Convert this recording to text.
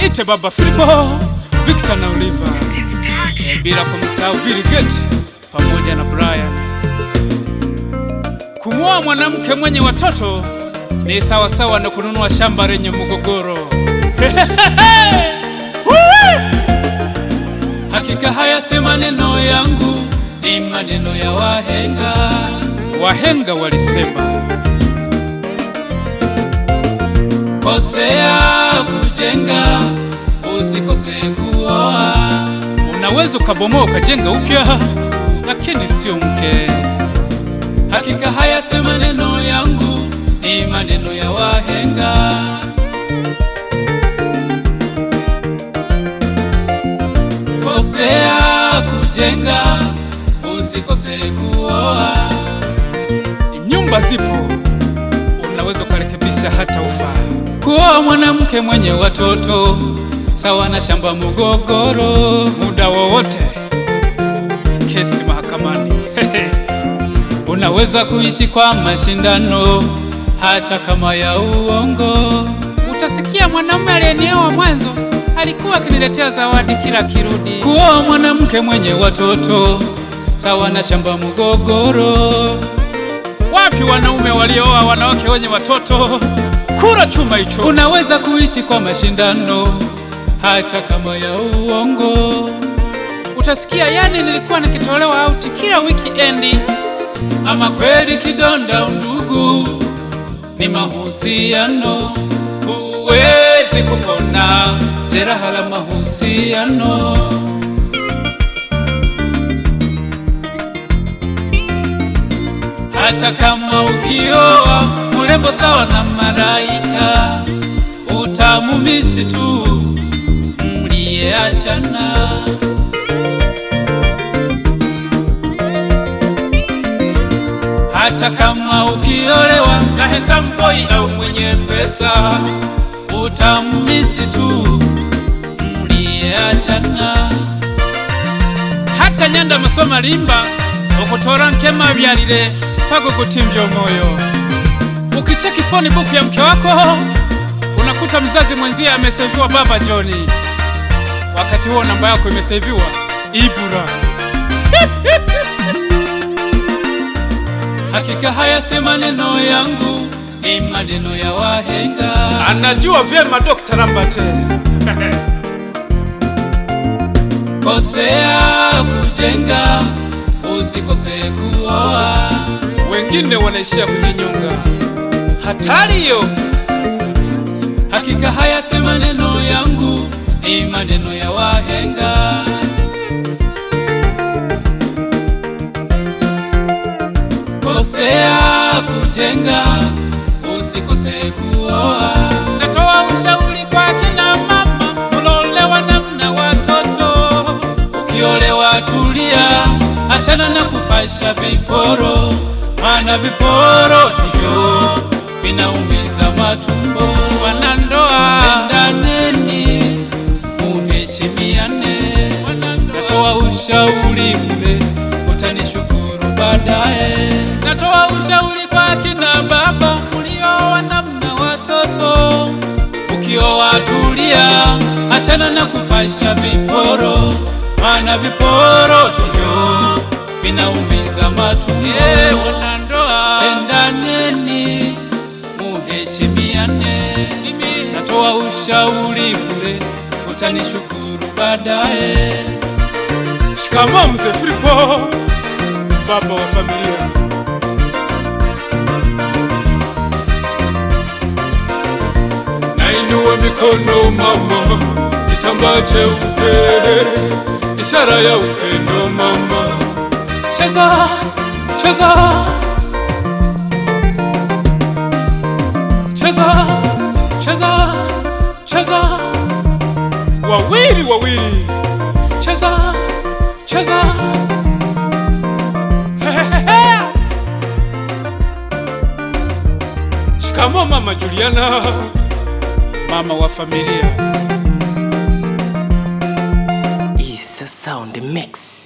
Mwite Baba Filipo, Victor na Oliver, bila kumsahau Bill Gates pamoja na Brian. Kumwoa mwanamke mwenye watoto ni sawa sawa na kununua shamba lenye mgogoro. Hakika haya si maneno yangu, ni maneno ya wahenga. Wahenga walisema, kosea kujenga, usikose kuoa. Unaweza ukabomoa ukajenga upya, lakini sio mke. Hakika haya si maneno yangu, ni maneno ya wahenga. Kosea kujenga, usikose kuoa. Nyumba zipo, unaweza ukarekebisha hata ufa. Kuoa mwanamke mwenye watoto sawa na shamba mgogoro, muda wowote kesi mahakamani. Unaweza kuishi kwa mashindano hata kama ya uongo. Utasikia mwanamume aliyenioa mwanzo alikuwa akiniletea zawadi kila kirudi. Kuoa mwanamke mwenye watoto sawa na shamba mgogoro. Wapi wanaume walioa wanawake wenye watoto? Kura chuma hicho. Unaweza kuishi kwa mashindano hata kama ya uongo. Utasikia yani nilikuwa nikitolewa out kila weekend. Ama kweli kidonda undugu ni mahusiano, huwezi kupona jeraha la mahusiano. Hata kama ukioa mrembo sawa na malaika, utamumisi tu mliyeachana. Hata kama ukiolewa na handsome boy au mwenye pesa, utamumisi tu mliyeachana. Hata nyanda masoma limba ukutora nkema byalire pako kutimvyo moyo. Ukicheki phone book ya mke wako unakuta mzazi mwenzie ameseviwa Baba Johnny, wakati huo namba yako imeseviwa Ibura. Hakika haya si maneno yangu, ni maneno ya wahenga. Anajua vyema Dr. Lambate. Kosea kujenga, usikose kuoa. Wengine wanaishia kujinyonga, hatari hiyo. Hakika haya si maneno yangu, ni maneno ya wahenga. Kosea kujenga, usikose kuoa. Natoa ushauri kwa kina mama ulolewa na watoto. Ukiolewa tulia, achana na kupasha viporo, maana viporo ndivyo vinaumiza matumbo. Wanandoa pendaneni, muheshimiane. Natoa ushauri ule, utanishukuru baadaye. Natoa ushauri kwa kina baba mlioa na watoto. Ukioa tulia, achana na kupasha viporo, maana viporo ndivyo vinaumiza matumbo. Wanandoa pendaneni, muheshimiane. Natoa ushauri ule, utanishukuru baadaye. Shikamoo Mzee Filipo, baba wa familia. Nainua mikono mama, kitambaa cheupe, ishara ya upendo mama. Cheza, cheza, cheza, cheza, cheza. Wawili wawili, cheza, cheza. Shikamoo Mama Juliana, mama wa familia. Is a sound mix.